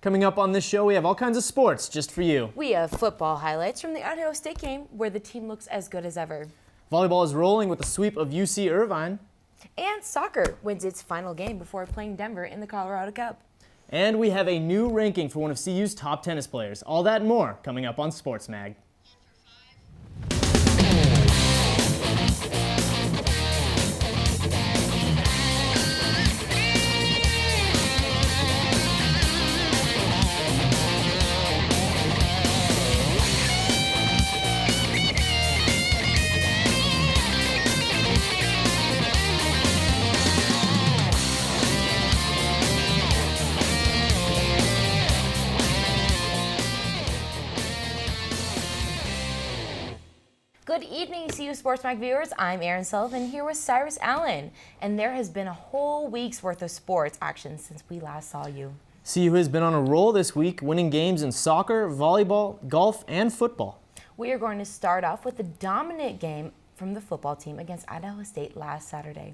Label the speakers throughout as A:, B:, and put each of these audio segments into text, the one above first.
A: Coming up on this show, we have all kinds of sports just for you.
B: We have football highlights from the Idaho State game where the team looks as good as ever.
A: Volleyball is rolling with a sweep of UC Irvine.
B: And soccer wins its final game before playing Denver in the Colorado Cup.
A: And we have a new ranking for one of CU's top tennis players. All that and more coming up on Sports Mag.
B: Good evening, CU Sports Mag viewers. I'm Erin Sullivan here with Cyrus Allen, and there has been a whole week's worth of sports action since we last saw you.
A: CU has been on a roll this week, winning games in soccer, volleyball, golf, and football.
B: We are going to start off with the dominant game from the football team against Idaho State last Saturday.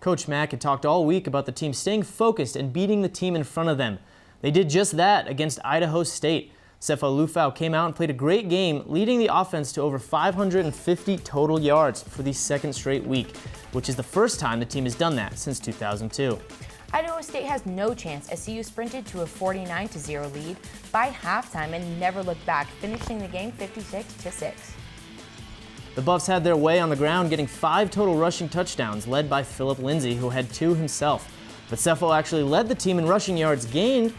A: Coach Mack had talked all week about the team staying focused and beating the team in front of them. They did just that against Idaho State. Sefo Liufau came out and played a great game, leading the offense to over 550 total yards for the second straight week, which is the first time the team has done that since 2002.
B: Idaho State has no chance as CU sprinted to a 49-0 lead by halftime and never looked back, finishing the game 56-6.
A: The Buffs had their way on the ground, getting 5 total rushing touchdowns, led by Philip Lindsay, who had 2 himself. But Sefo actually led the team in rushing yards gained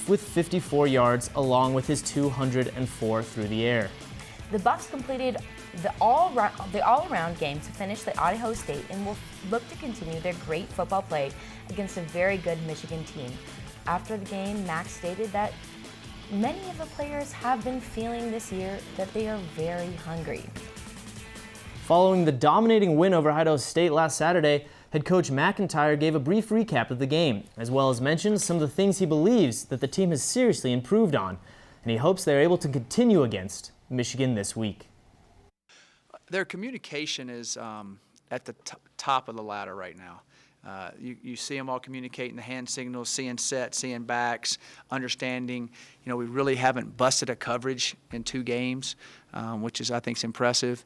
A: with 54 yards, along with his 204 through the air.
B: The Buffs completed the all-around game to finish the Idaho State and will look to continue their great football play against a very good Michigan team. After the game, Max stated that many of the players have been feeling this year that they are very hungry.
A: Following the dominating win over Idaho State last Saturday, head coach McIntyre gave a brief recap of the game, as well as mentioned some of the things he believes that the team has seriously improved on, and he hopes they're able to continue against Michigan this week.
C: Their communication is at the top of the ladder right now. You see them all communicating the hand signals, seeing sets, seeing backs, understanding. You know, we really haven't busted a coverage in 2 games, which is, I think, is impressive.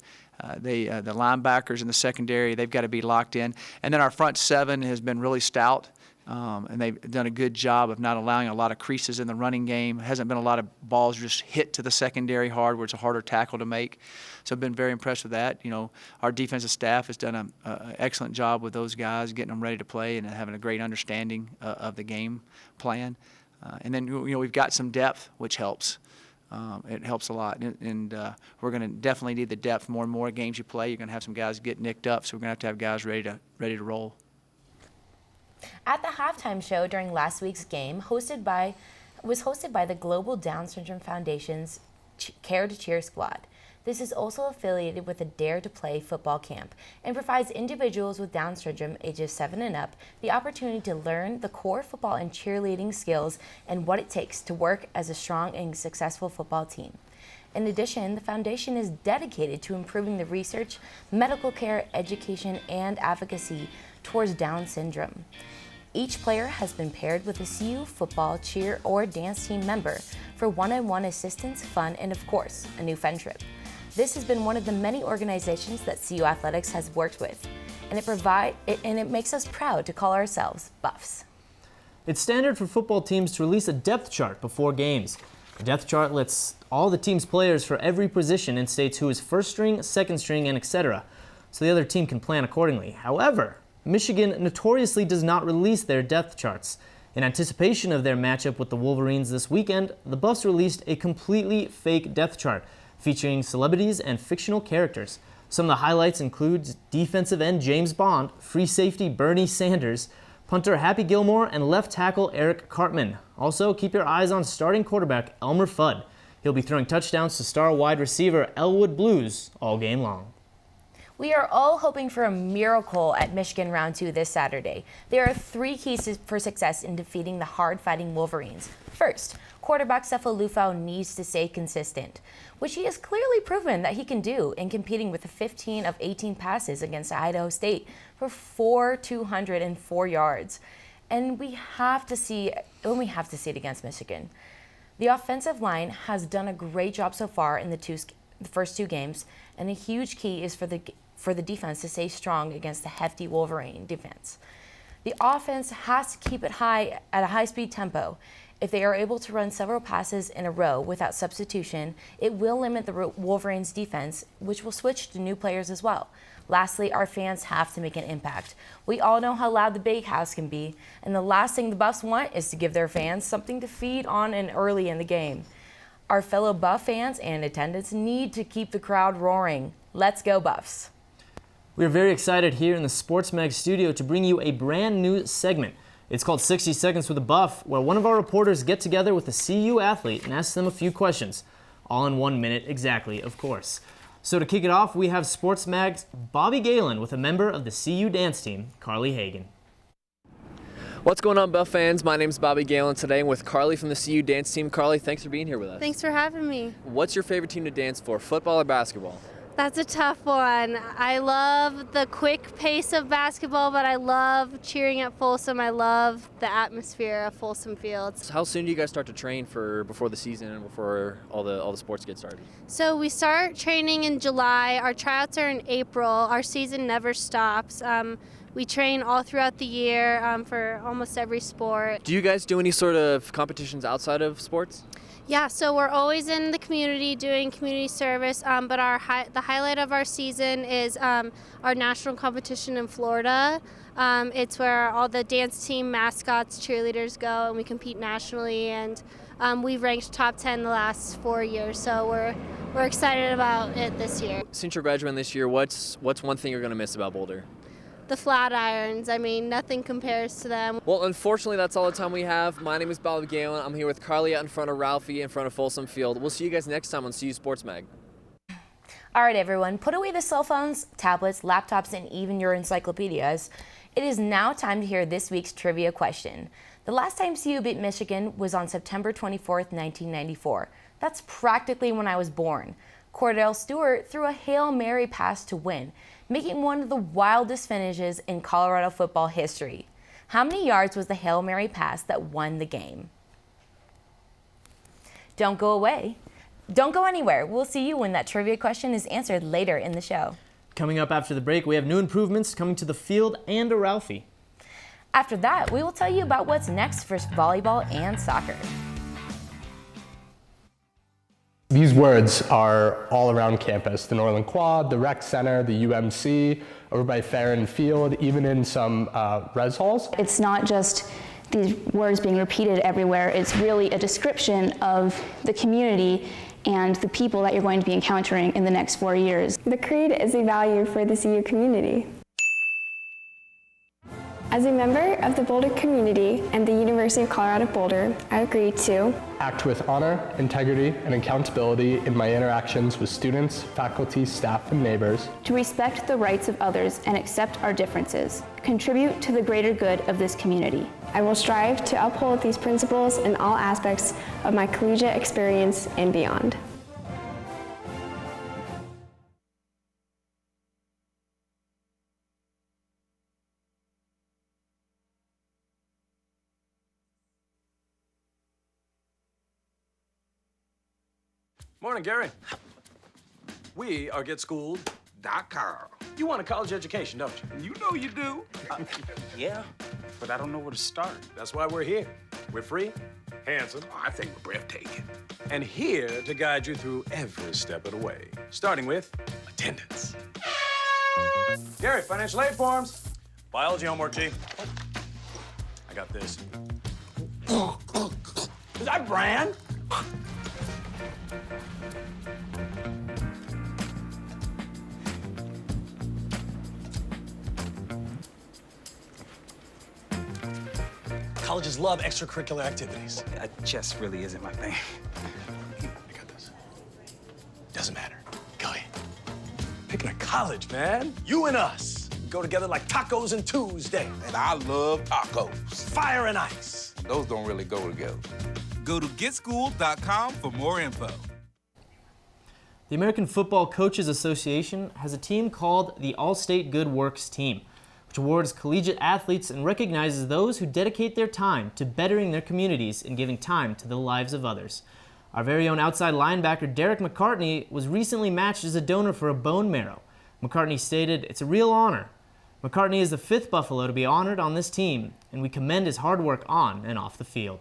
C: The linebackers in the secondary, they've got to be locked in. And then our front 7 has been really stout, and they've done a good job of not allowing a lot of creases in the running game. Hasn't been a lot of balls just hit to the secondary hard where it's a harder tackle to make. So I've been very impressed with that. You know, our defensive staff has done an excellent job with those guys, getting them ready to play and having a great understanding of the game plan. And then, you know, we've got some depth, which helps. It helps a lot, and we're going to definitely need the depth. More and more games you play, you're going to have some guys get nicked up, so we're going to have guys ready to roll.
B: At the halftime show during last week's game, was hosted by the Global Down Syndrome Foundation's Care to Cheer squad. This is also affiliated with the Dare to Play football camp and provides individuals with Down syndrome ages 7 and up the opportunity to learn the core football and cheerleading skills and what it takes to work as a strong and successful football team. In addition, the foundation is dedicated to improving the research, medical care, education, and advocacy towards Down syndrome. Each player has been paired with a CU football, cheer, or dance team member for one-on-one assistance, fun, and of course, a new friendship. This has been one of the many organizations that CU Athletics has worked with, and it makes us proud to call ourselves Buffs.
A: It's standard for football teams to release a depth chart before games. The depth chart lists all the team's players for every position and states who is first string, second string, and etc., so the other team can plan accordingly. However, Michigan notoriously does not release their depth charts. In anticipation of their matchup with the Wolverines this weekend, the Buffs released a completely fake depth chart featuring celebrities and fictional characters. Some of the highlights include defensive end James Bond, free safety Bernie Sanders, punter Happy Gilmore, and left tackle Eric Cartman. Also, keep your eyes on starting quarterback Elmer Fudd. He'll be throwing touchdowns to star wide receiver Elwood Blues all game long.
B: We are all hoping for a miracle at Michigan Round 2 this Saturday. There are 3 keys for success in defeating the hard-fighting Wolverines. First, quarterback Sefo Liufau needs to stay consistent, which he has clearly proven that he can do in competing with the 15 of 18 passes against Idaho State for 204 yards. And we have to see when we have to see it against Michigan. The offensive line has done a great job so far in the first two games, and a huge key is for the defense to stay strong against the hefty Wolverine defense. The offense has to keep it high at a high-speed tempo. If they are able to run several passes in a row without substitution, it will limit the Wolverines' defense, which will switch to new players as well. Lastly, our fans have to make an impact. We all know how loud the Big House can be, and the last thing the Buffs want is to give their fans something to feed on and early in the game. Our fellow Buff fans and attendants need to keep the crowd roaring. Let's go, Buffs.
A: We are very excited here in the Sports Mag studio to bring you a brand new segment. It's called 60 Seconds with a Buff, where one of our reporters get together with a CU athlete and asks them a few questions. All in 1 minute exactly, of course. So to kick it off, we have Sports Mag's Bobby Galen with a member of the CU dance team, Carly Hagan.
D: What's going on, Buff fans? My name is Bobby Galen. Today I'm with Carly from the CU dance team. Carly, thanks for being here with us.
E: Thanks for having me.
D: What's your favorite team to dance for, football or basketball?
E: That's a tough one. I love the quick pace of basketball, but I love cheering at Folsom. I love the atmosphere of Folsom Fields.
D: So how soon do you guys start to train before the season and before all the sports get started?
E: So we start training in July. Our tryouts are in April. Our season never stops. We train all throughout the year for almost every sport.
D: Do you guys do any sort of competitions outside of sports?
E: Yeah, so we're always in the community doing community service, but the highlight of our season is our national competition in Florida. It's where all the dance team mascots, cheerleaders go, and we compete nationally, and we've ranked top 10 the last 4 years, so we're excited about it this year.
D: Since you're graduating this year, what's one thing you're going to miss about Boulder?
E: The flat irons, I mean, nothing compares to them.
D: Well, unfortunately, that's all the time we have. My name is Bobby Galen. I'm here with Carly out in front of Ralphie in front of Folsom Field. We'll see you guys next time on CU Sports Mag.
B: All right, everyone, put away the cell phones, tablets, laptops, and even your encyclopedias. It is now time to hear this week's trivia question. The last time CU beat Michigan was on September 24th, 1994. That's practically when I was born. Cordell Stewart threw a Hail Mary pass to win, making one of the wildest finishes in Colorado football history. How many yards was the Hail Mary pass that won the game? Don't go away. Don't go anywhere. We'll see you when that trivia question is answered later in the show.
A: Coming up after the break, we have new improvements coming to the field and to Ralphie.
B: After that, we will tell you about what's next for volleyball and soccer.
F: These words are all around campus, the Norland Quad, the Rec Center, the UMC, over by Farron Field, even in some res halls.
G: It's not just these words being repeated everywhere, it's really a description of the community and the people that you're going to be encountering in the next 4 years.
H: The creed is a value for the CU community. As a member of the Boulder community and the University of Colorado Boulder, I agree to
F: act with honor, integrity, and accountability in my interactions with students, faculty, staff, and neighbors,
G: to respect the rights of others and accept our differences, contribute to the greater good of this community.
H: I will strive to uphold these principles in all aspects of my collegiate experience and beyond.
I: Morning, Gary. We are GetSchooled.com. You want a college education, don't you?
J: You know you do.
I: Yeah, but I don't know where to start. That's why we're here. We're free, handsome,
J: I think we're breathtaking.
I: and here to guide you through every step of the way, starting with attendance. Gary, financial aid forms. Biology homework, G. I got this. Is that Bran? Colleges love extracurricular activities.
J: Chess really isn't my thing.
I: I got this. Doesn't matter. Go ahead. Picking a college, man. You and us. We go together like tacos and Tuesday.
J: And I love tacos.
I: Fire and ice.
J: Those don't really go together.
K: Go to GetSchooled.com for more info.
A: The American Football Coaches Association has a team called the All-State Good Works Team. which awards collegiate athletes and recognizes those who dedicate their time to bettering their communities and giving time to the lives of others. Our very own outside linebacker Derek McCartney was recently matched as a donor for a bone marrow. McCartney stated, "It's a real honor. McCartney is the 5th Buffalo to be honored on this team, and we commend his hard work on and off the field."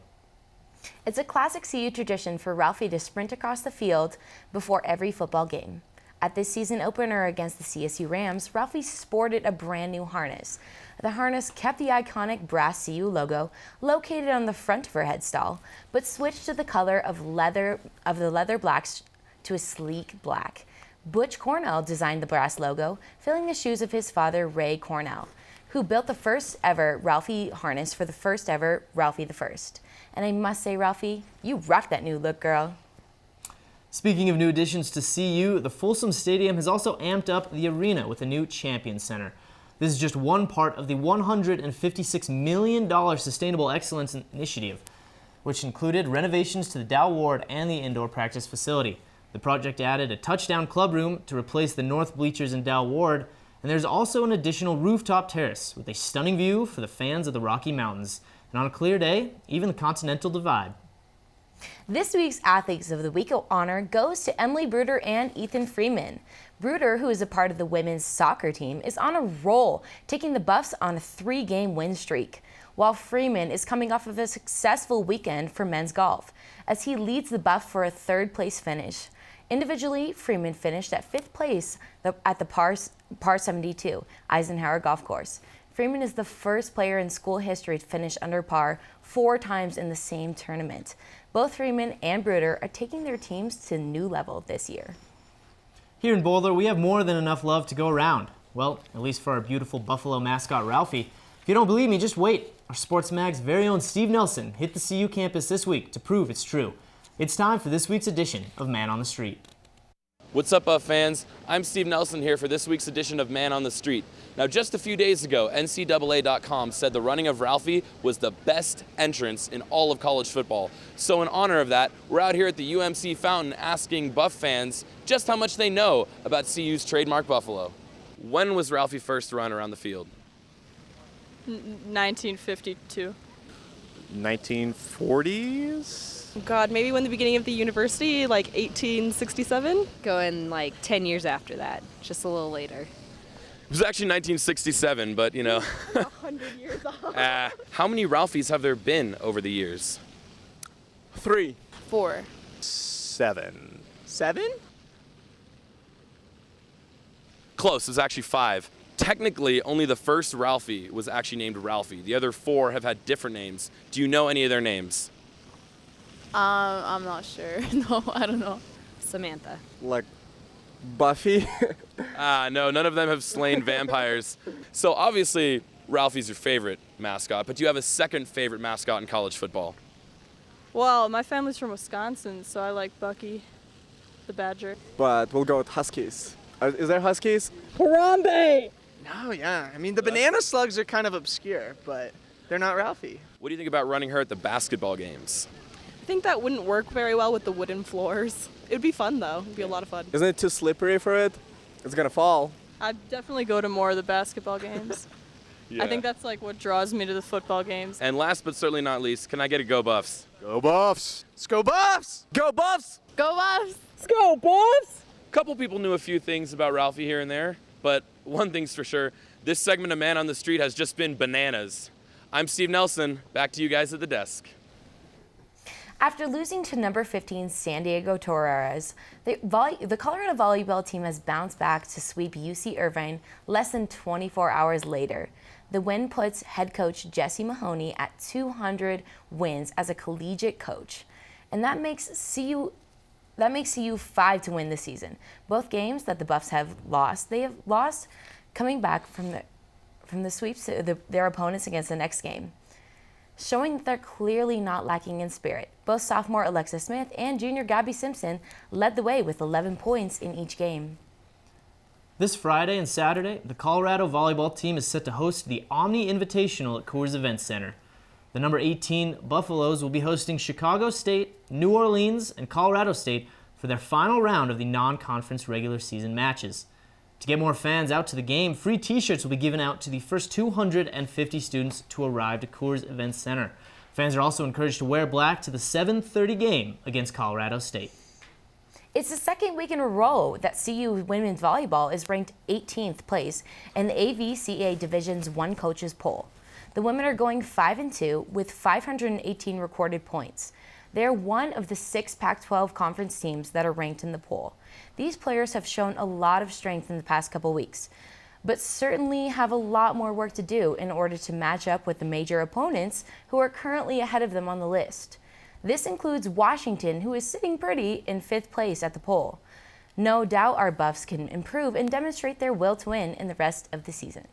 B: It's a classic CU tradition for Ralphie to sprint across the field before every football game. At this season opener against the CSU Rams, Ralphie sported a brand new harness. The harness kept the iconic brass CU logo located on the front of her headstall, but switched to the color of the leather blacks to a sleek black. Butch Cornell designed the brass logo, filling the shoes of his father, Ray Cornell, who built the first ever Ralphie harness for the first ever Ralphie the First. And I must say, Ralphie, you rock that new look, girl.
A: Speaking of new additions to CU, the Folsom Stadium has also amped up the arena with a new Champion Center. This is just one part of the $156 million Sustainable Excellence Initiative, which included renovations to the Dow Ward and the indoor practice facility. The project added a touchdown club room to replace the north bleachers in Dow Ward, and there's also an additional rooftop terrace with a stunning view for the fans of the Rocky Mountains. And on a clear day, even the Continental Divide.
B: This week's Athletes of the Week honor goes to Emily Bruder and Ethan Freeman. Bruder, who is a part of the women's soccer team, is on a roll, taking the Buffs on a 3-game win streak, while Freeman is coming off of a successful weekend for men's golf, as he leads the Buff for a 3rd-place finish. Individually, Freeman finished at 5th place at the par 72 Eisenhower Golf Course. Freeman is the first player in school history to finish under par 4 times in the same tournament. Both Freeman and Bruder are taking their teams to a new level this year.
A: Here in Boulder, we have more than enough love to go around. Well, at least for our beautiful Buffalo mascot, Ralphie. If you don't believe me, just wait. Our Sports Mag's very own Steve Nelson hit the CU campus this week to prove it's true. It's time for this week's edition of Man on the Street.
L: What's up, Buff fans? I'm Steve Nelson here for this week's edition of Man on the Street. Now, just a few days ago, NCAA.com said the running of Ralphie was the best entrance in all of college football. So in honor of that, we're out here at the UMC Fountain asking Buff fans just how much they know about CU's trademark buffalo. When was Ralphie first run around the field?
M: 1952.
N: 1940s?
M: God, maybe when the beginning of the university, like 1867?
O: Going like 10 years after that, just a little later.
L: It was actually 1967, but you know.
M: 100 years off.
L: How many Ralphies have there been over the years?
N: 3.
O: 4.
N: 7.
M: 7?
L: Close, it's actually 5. Technically, only the first Ralphie was actually named Ralphie. The other 4 have had different names. Do you know any of their names?
O: I'm not sure. No, I don't know. Samantha.
N: Like Buffy?
L: No, none of them have slain vampires. So obviously, Ralphie's your favorite mascot, but do you have a second favorite mascot in college football?
M: Well, my family's from Wisconsin, so I like Bucky, the Badger.
N: But we'll go with Huskies. Is there Huskies?
P: Harambe! No, yeah. I mean, the banana slugs are kind of obscure, but they're not Ralphie.
L: What do you think about running her at the basketball games?
M: I think that wouldn't work very well with the wooden floors. It'd be fun, though. It'd be a lot of fun.
N: Isn't it too slippery for it? It's gonna fall.
M: I'd definitely go to more of the basketball games.
L: Yeah.
M: I think that's like what draws me to the football games.
L: And last but certainly not least, can I get a Go Buffs?
N: Go Buffs!
P: Let's go Buffs!
N: Go Buffs!
O: Go Buffs!
P: Let's go Buffs!
L: A couple people knew a few things about Ralphie here and there, but one thing's for sure, this segment of Man on the Street has just been bananas. I'm Steve Nelson, back to you guys at the desk.
B: After losing to number 15 San Diego Toreros, the Colorado volleyball team has bounced back to sweep UC Irvine less than 24 hours later. The win puts head coach Jesse Mahoney at 200 wins as a collegiate coach, and that makes CU 5 to win this season. Both games that the Buffs have lost, they have lost coming back from the sweeps to their opponents against the next game, showing that they're clearly not lacking in spirit. Both sophomore Alexa Smith and junior Gabby Simpson led the way with 11 points in each game.
A: This Friday and Saturday, the Colorado volleyball team is set to host the Omni Invitational at Coors Event Center. The number 18 Buffaloes will be hosting Chicago State, New Orleans, and Colorado State for their final round of the non-conference regular season matches. To get more fans out to the game, free t-shirts will be given out to the first 250 students to arrive to Coors Events Center. Fans are also encouraged to wear black to the 7:30 game against Colorado State.
B: It's the second week in a row that CU women's volleyball is ranked 18th place in the AVCA Division's One Coaches poll. The women are going 5-2 with 518 recorded points. They are one of the 6 Pac-12 conference teams that are ranked in the poll. These players have shown a lot of strength in the past couple weeks, but certainly have a lot more work to do in order to match up with the major opponents who are currently ahead of them on the list. This includes Washington, who is sitting pretty in 5th place at the poll. No doubt our Buffs can improve and demonstrate their will to win in the rest of the season.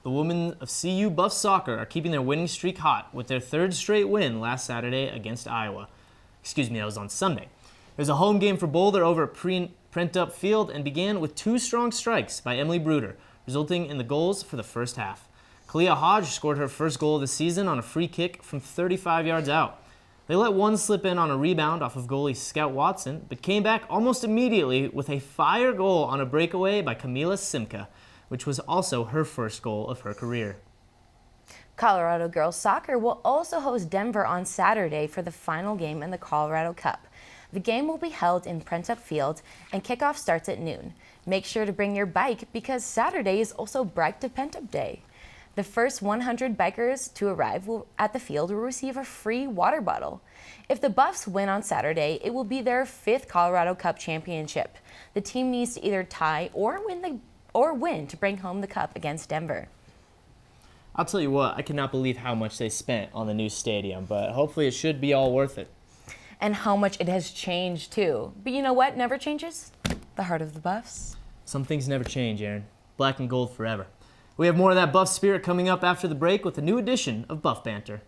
A: The women of CU Buff Soccer are keeping their winning streak hot with their 3rd straight win last Saturday against Iowa. That was on Sunday. It was a home game for Boulder over at Print-Up Field and began with 2 strong strikes by Emily Bruder, resulting in the goals for the first half. Kalia Hodge scored her first goal of the season on a free kick from 35 yards out. They let one slip in on a rebound off of goalie Scout Watson, but came back almost immediately with a fire goal on a breakaway by Camila Simka, which was also her first goal of her career.
B: Colorado girls soccer will also host Denver on Saturday for the final game in the Colorado Cup. The game will be held in Print-Up Field and kickoff starts at noon. Make sure to bring your bike because Saturday is also Bike to Pent-Up Day. The first 100 bikers to arrive at the field will receive a free water bottle. If the Buffs win on Saturday, it will be their 5th Colorado Cup championship. The team needs to either tie or win to bring home the cup against Denver.
A: I'll tell you what, I cannot believe how much they spent on the new stadium, but hopefully it should be all worth it.
B: And how much it has changed too. But you know what never changes? The heart of the Buffs.
A: Some things never change, Aaron. Black and gold forever. We have more of that Buff spirit coming up after the break with a new edition of Buff Banter.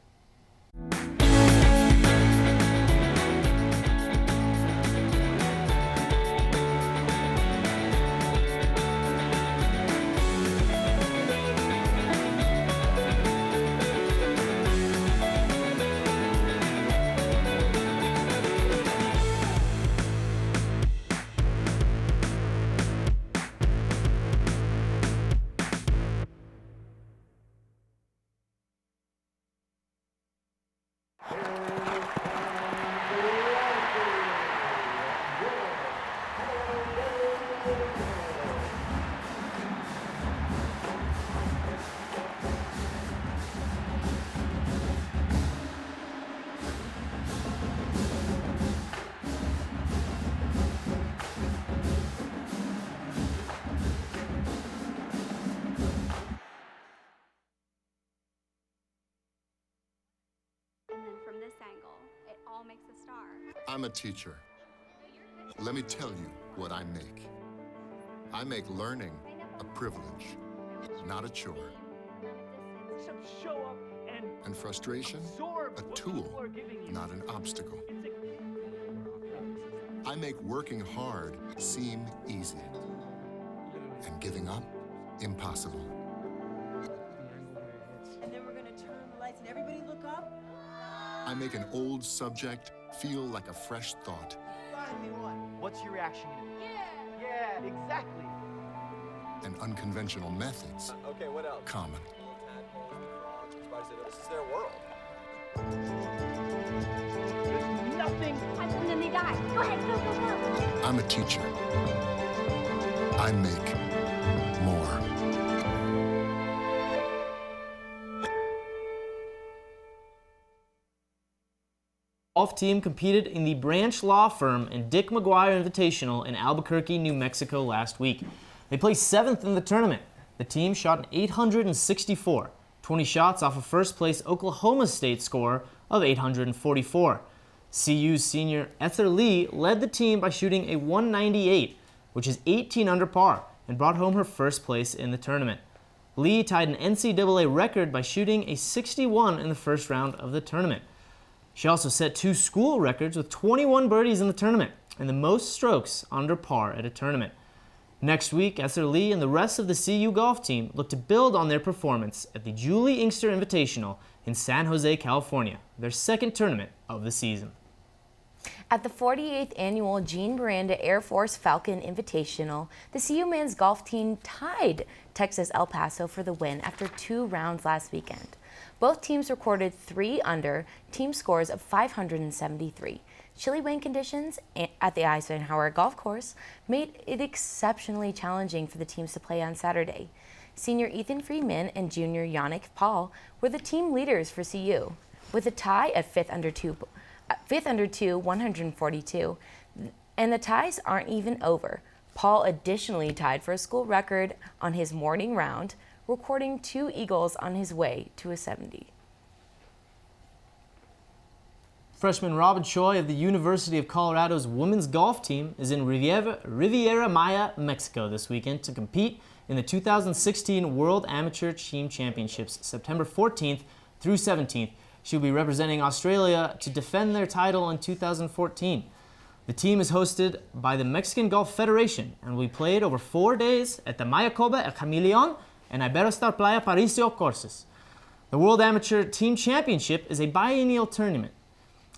Q: From this angle, it all makes a star.
R: I'm a teacher. Let me tell you what I make. I make learning a privilege, not a chore. And frustration, a tool, not an obstacle. I make working hard seem easy, and giving up impossible.
S: And then we're gonna turn on the lights and everybody look up.
R: I make an old subject feel like a fresh thought.
P: Finally won. What's your reaction? Yeah, exactly.
R: And unconventional methods
N: Okay, what else?
R: common.
N: This is their world.
P: There's nothing.
Q: I and then they die. Go ahead, go, go, go.
R: I'm a teacher. I make more.
A: Golf team competed in the Branch Law Firm and Dick McGuire Invitational in Albuquerque, New Mexico last week. They placed 7th in the tournament. The team shot an 864, 20 shots off a first place Oklahoma State score of 844. CU's senior Ether Lee led the team by shooting a 198, which is 18 under par, and brought home her first place in the tournament. Lee tied an NCAA record by shooting a 61 in the first round of the tournament. She also set 2 school records with 21 birdies in the tournament and the most strokes under par at a tournament. Next week, Ether Lee and the rest of the CU golf team look to build on their performance at the Julie Inkster Invitational in San Jose, California, their second tournament of the season.
B: At the 48th annual Gene Miranda Air Force Falcon Invitational, the CU men's golf team tied Texas El Paso for the win after 2 rounds last weekend. Both teams recorded 3 under team scores of 573. Chilly wind conditions at the Eisenhower Golf Course made it exceptionally challenging for the teams to play on Saturday. Senior Ethan Freeman and junior Yannick Paul were the team leaders for CU, with a tie at 5th under 2, 142, and the ties aren't even over. Paul additionally tied for a school record on his morning round, recording 2 eagles on his way to a 70.
A: Freshman Robin Choi of the University of Colorado's women's golf team is in Riviera Maya, Mexico this weekend to compete in the 2016 World Amateur Team Championships, September 14th through 17th. She'll be representing Australia to defend their title in 2014. The team is hosted by the Mexican Golf Federation and will be played over 4 days at the Mayakoba El Camaleon and Iberostar Playa Paricio courses. The World Amateur Team Championship is a biennial tournament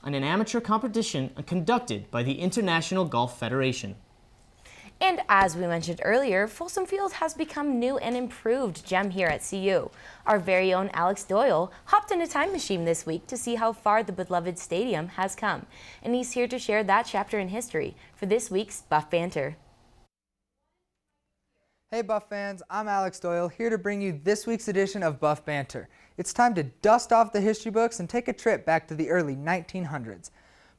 A: and an amateur competition conducted by the International Golf Federation.
B: And as we mentioned earlier, Folsom Field has become new and improved gem here at CU. Our very own Alex Doyle hopped in a time machine this week to see how far the beloved stadium has come. And he's here to share that chapter in history for this week's Buff Banter.
T: Hey Buff fans, I'm Alex Doyle, here to bring you this week's edition of Buff Banter. It's time to dust off the history books and take a trip back to the early 1900s.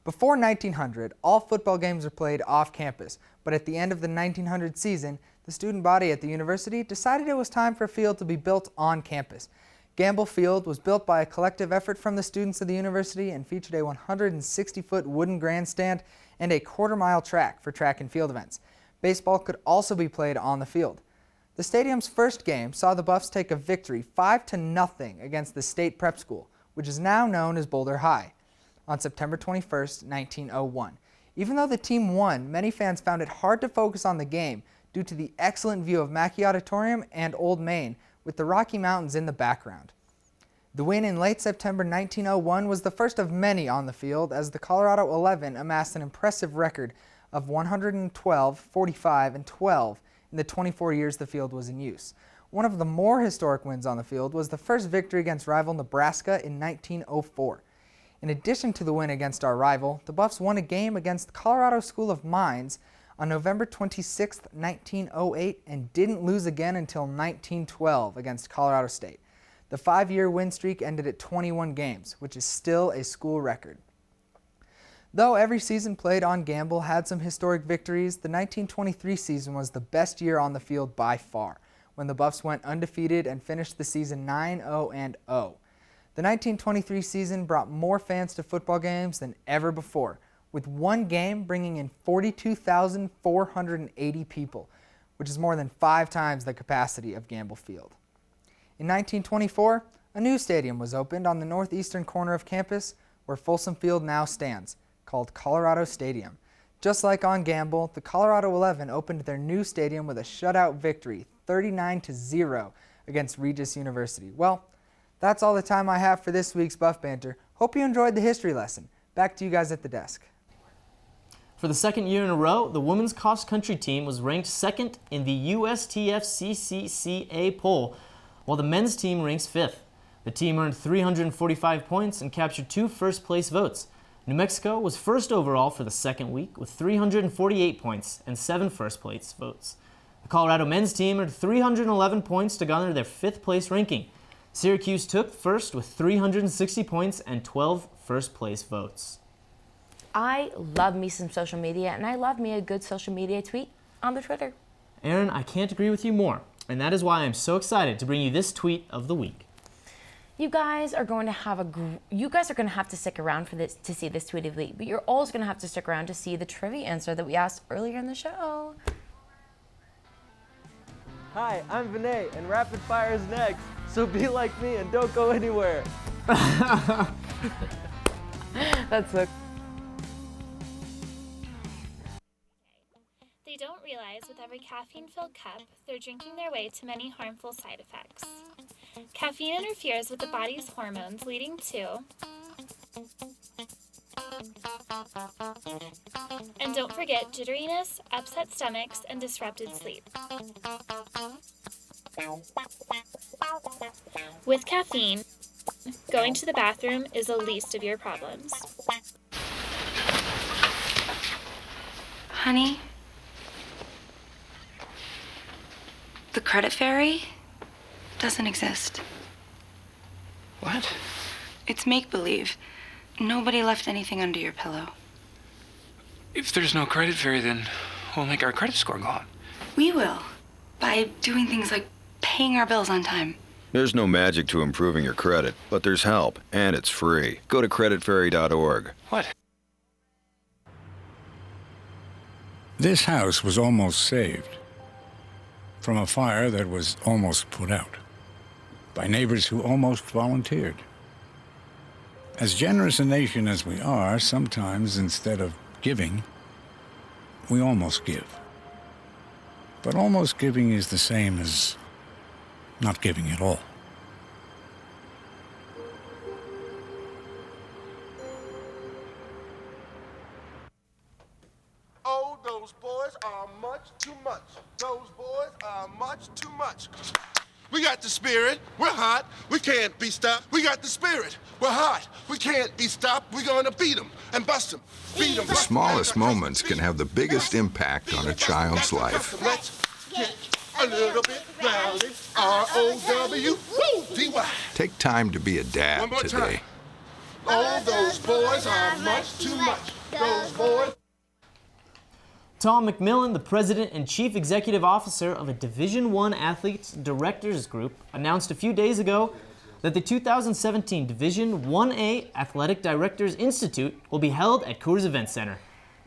T: Before 1900, all football games were played off campus, but at the end of the 1900 season, the student body at the university decided it was time for a field to be built on campus. Gamble Field was built by a collective effort from the students of the university and featured a 160-foot wooden grandstand and a quarter-mile track for track and field events. Baseball could also be played on the field. The stadium's first game saw the Buffs take a victory 5-0 against the State Prep School, which is now known as Boulder High, on September 21st, 1901. Even though the team won, many fans found it hard to focus on the game due to the excellent view of Mackey Auditorium and Old Main, with the Rocky Mountains in the background. The win in late September 1901 was the first of many on the field, as the Colorado 11 amassed an impressive record of 112, 45, and 12 in the 24 years the field was in use. One of the more historic wins on the field was the first victory against rival Nebraska in 1904. In addition to the win against our rival, the Buffs won a game against the Colorado School of Mines on November 26, 1908, and didn't lose again until 1912 against Colorado State. The 5-year win streak ended at 21 games, which is still a school record. Though every season played on Gamble had some historic victories, the 1923 season was the best year on the field by far, when the Buffs went undefeated and finished the season 9-0-0. The 1923 season brought more fans to football games than ever before, with one game bringing in 42,480 people, which is more than 5 times the capacity of Gamble Field. In 1924, a new stadium was opened on the northeastern corner of campus, where Folsom Field now stands, called Colorado Stadium. Just like on Gamble, the Colorado 11 opened their new stadium with a shutout victory, 39-0 against Regis University. Well, that's all the time I have for this week's Buff Banter. Hope you enjoyed the history lesson. Back to you guys at the desk.
A: For the second year in a row, the women's cross-country team was ranked second in the USTF CCCA poll, while the men's team ranks 5th. The team earned 345 points and captured 2 first-place votes. New Mexico was first overall for the second week with 348 points and 7 first-place votes. The Colorado men's team earned 311 points to garner their 5th-place ranking. Syracuse took first with 360 points and 12 first-place votes.
B: I love me some social media, and I love me a good social media tweet on the Twitter.
A: Aaron, I can't agree with you more, and that is why I'm so excited to bring you this tweet of the week.
B: You guys are going to have to stick around for this to see this tweet of the week, but you're also going to have to stick around to see the trivia answer that we asked earlier in the show.
N: Hi, I'm Vinay, and Rapid Fire is next, so be like me and don't go anywhere.
B: That's so.
U: They don't realize with every caffeine-filled cup, they're drinking their way to many harmful side effects. Caffeine interferes with the body's hormones, leading to And don't forget jitteriness, upset stomachs, and disrupted sleep. With caffeine, going to the bathroom is the least of your problems.
C: Honey, the credit fairy doesn't exist.
V: What?
C: It's make-believe. Nobody left anything under your pillow.
V: If there's no credit fairy, then we'll make our credit score go up.
C: We will, by doing things like paying our bills on time.
W: There's no magic to improving your credit, but there's help, and it's free. Go to creditfairy.org.
V: What?
X: This house was almost saved from a fire that was almost put out by neighbors who almost volunteered. As generous a nation as we are, sometimes instead of giving, we almost give. But almost giving is the same as not giving at all.
Y: Oh, those boys are much too much. Those boys are much too much. We got the spirit. We're hot. We can't be stopped. We got the spirit. We're hot. We can't be stopped. We're gonna beat them and bust them. Beat them.
R: The smallest moments can have the biggest impact on a child's life.
Y: Let's get a little bit rowdy. R-O-W-D-Y.
R: Take time to be a
Y: One
R: dad
Y: more
R: today.
Y: time. Oh, those boys are much too much. Those boys.
A: Tom McMillan, the president and chief executive officer of a Division I Athletes Directors Group, announced a few days ago that the 2017 Division 1A Athletic Directors Institute will be held at Coors Event Center.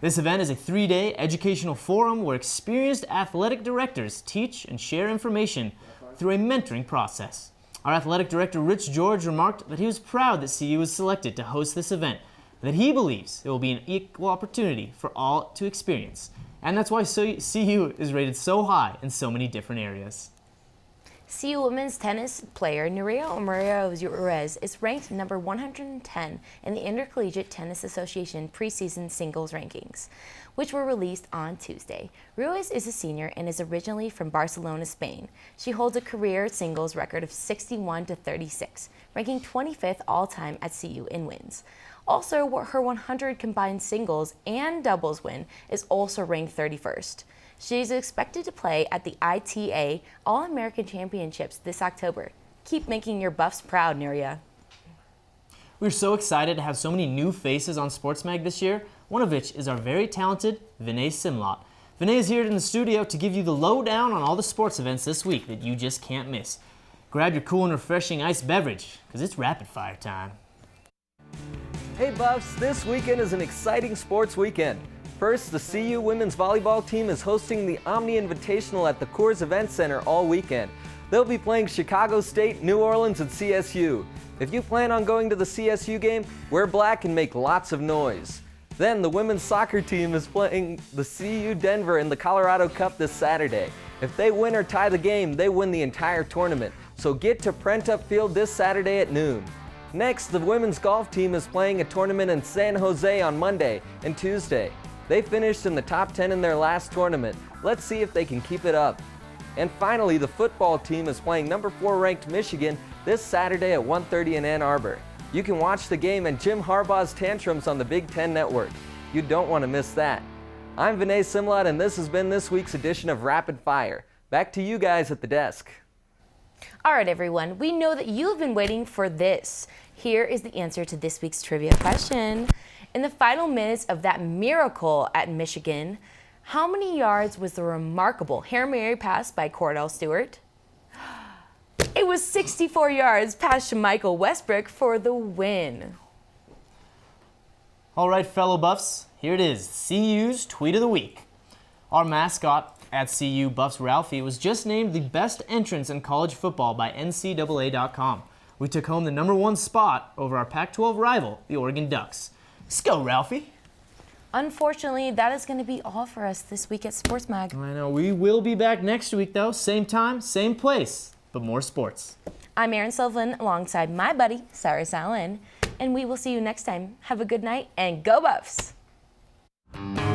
A: This event is a 3-day educational forum where experienced athletic directors teach and share information through a mentoring process. Our athletic director, Rich George, remarked that he was proud that CU was selected to host this event, and that he believes it will be an equal opportunity for all to experience. And that's why CU is rated so high in so many different areas.
B: CU women's tennis player Nuria Omario-Ruiz is ranked number 110 in the Intercollegiate Tennis Association preseason singles rankings, which were released on Tuesday. Ruiz is a senior and is originally from Barcelona, Spain. She holds a career singles record of 61-36, ranking 25th all-time at CU in wins. Also, her 100 combined singles and doubles win is also ranked 31st. She is expected to play at the ITA All-American Championships this October. Keep making your Buffs proud, Nuria.
A: We're so excited to have so many new faces on SportsMag this year, one of which is our very talented Vinay Simlot. Vinay is here in the studio to give you the lowdown on all the sports events this week that you just can't miss. Grab your cool and refreshing iced beverage, because it's rapid fire time.
N: Hey Buffs, this weekend is an exciting sports weekend. First, the CU women's volleyball team is hosting the Omni Invitational at the Coors Event Center all weekend. They'll be playing Chicago State, New Orleans, and CSU. If you plan on going to the CSU game, wear black and make lots of noise. Then the women's soccer team is playing the CU Denver in the Colorado Cup this Saturday. If they win or tie the game, they win the entire tournament. So get to Prentup Field this Saturday at noon. Next, the women's golf team is playing a tournament in San Jose on Monday and Tuesday. They finished in the top 10 in their last tournament. Let's see if they can keep it up. And finally, the football team is playing number 4 ranked Michigan this Saturday at 1:30 in Ann Arbor. You can watch the game and Jim Harbaugh's tantrums on the Big Ten Network. You don't want to miss that. I'm Vinay Simlot, and this has been this week's edition of Rapid Fire. Back to you guys at the desk.
B: All right, everyone, we know that you've been waiting for this. Here is the answer to this week's trivia question. In the final minutes of that miracle at Michigan, how many yards was the remarkable Hail Mary pass by Cordell Stewart? It was 64 yards past Michael Westbrook for the win.
A: All right, fellow Buffs, here it is, CU's Tweet of the Week. Our mascot at CU, Buffs Ralphie, was just named the best entrance in college football by NCAA.com. We took home the #1 spot over our Pac-12 rival, the Oregon Ducks. Let's go, Ralphie.
B: Unfortunately, that is going to be all for us this week at SportsMag.
A: I know, we will be back next week, though. Same time, same place, but more sports.
B: I'm Erin Sullivan alongside my buddy, Cyrus Allen, and we will see you next time. Have a good night and go Buffs!
D: you.